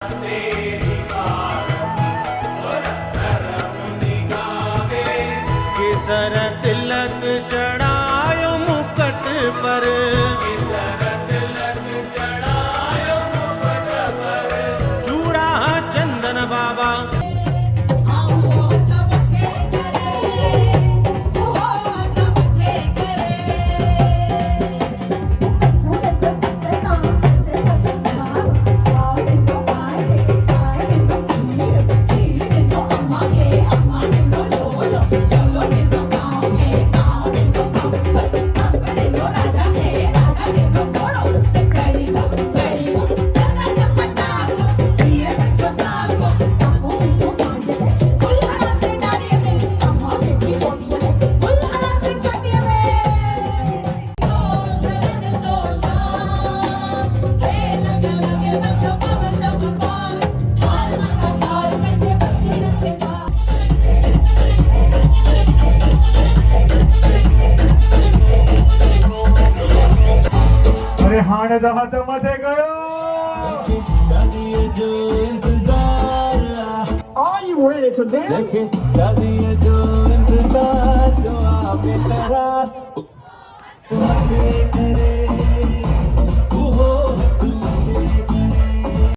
केसर तिलक चढ़ायो मुकुट पर, केसर तिलक चढ़ायो मुकुट पर, चूड़ा चंदन बाबा हाणे द हथ मथे कयो Are you ready to dance? शादी जो इंतजार जो आप करार करे